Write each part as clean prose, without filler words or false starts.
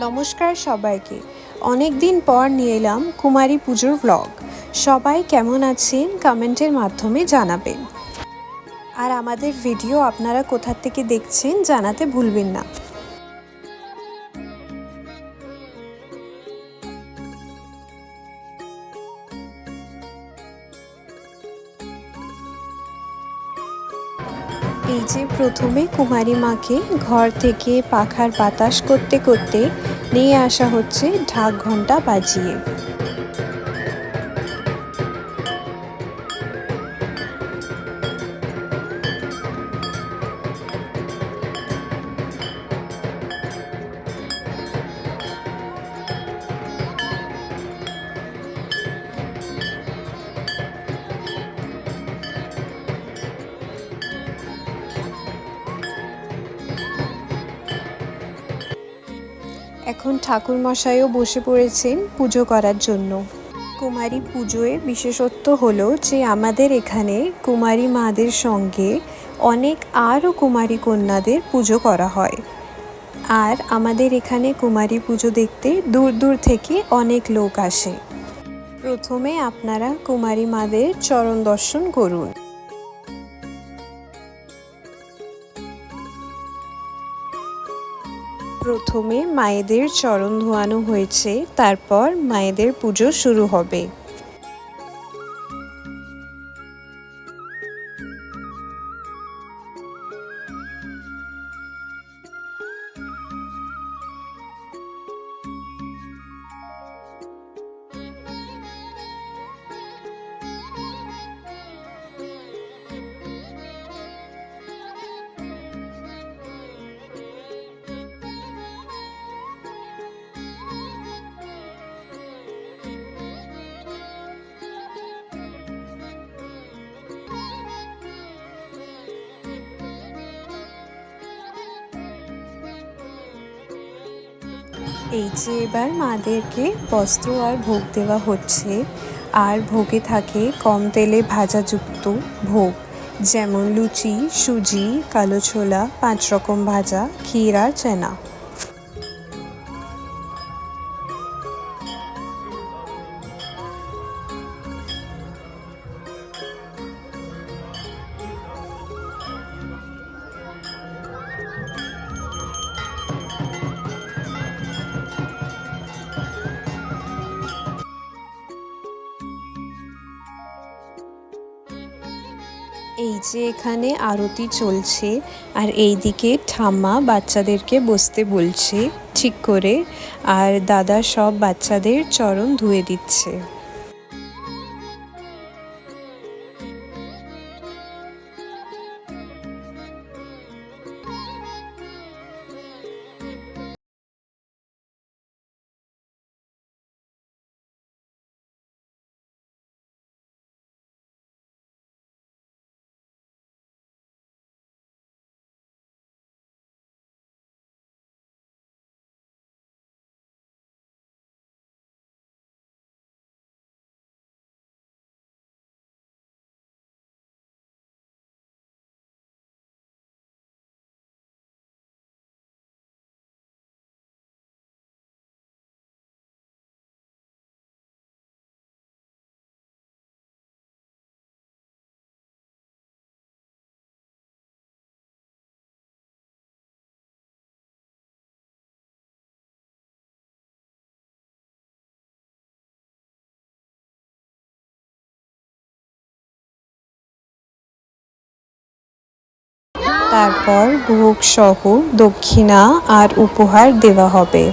নমস্কার সবাইকে। অনেক দিন পর নিয়ে এলাম কুমারী পুজোর ব্লগ। সবাই কেমন আছেন কমেন্টের মাধ্যমে জানাবেন। আর আমাদের ভিডিও আপনারা কোথা থেকে দেখছেন জানাতে ভুলবেন না। এই যে প্রথমে কুমারী মাকে ঘর থেকে পাখার বাতাস করতে করতে নিয়ে আসা হচ্ছে ঢাক ঘণ্টা বাজিয়ে। এখন ঠাকুরমশাইও বসে পড়েছেন পুজো করার জন্য। কুমারী পুজোয় বিশেষত্ব হলো যে আমাদের এখানে কুমারী মাদের সঙ্গে অনেক আরও কুমারী কন্যাদের পুজো করা হয়। আর আমাদের এখানে কুমারী পুজো দেখতে দূর দূর থেকে অনেক লোক আসে। প্রথমে আপনারা কুমারী মাদের চরণ দর্শন করুন। প্রথমে মায়েদের চরণ ধোয়ানো হয়েছে, তারপর মায়েদের পুজো শুরু হবে। এই যে এবার মাদেরকে বস্ত্র আর ভোগ দেওয়া হচ্ছে। আর ভোগে থাকে কম তেলে ভাজাযুক্ত ভোগ, যেমন লুচি, সুজি, কালো ছোলা, 5 রকম ভাজা, ক্ষীর আর চানা। এই যে এখানে আরতি চলছে, আর এইদিকে ঠাম্মা বাচ্চাদেরকে বসতে বলছে ঠিক করে, আর দাদা সব বাচ্চাদের চরণ ধুয়ে দিচ্ছে। তারপর ভোগ সহ দক্ষিণা আর উপহার দেওয়া হবে।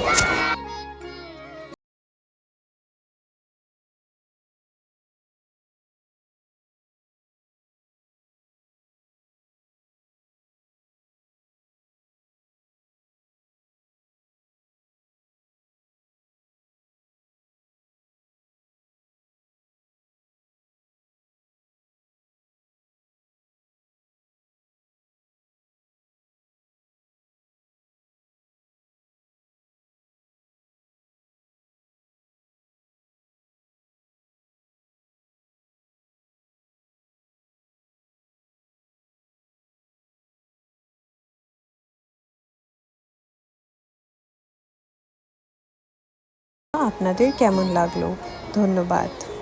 আপনাদের কেমন লাগলো। ধন্যবাদ।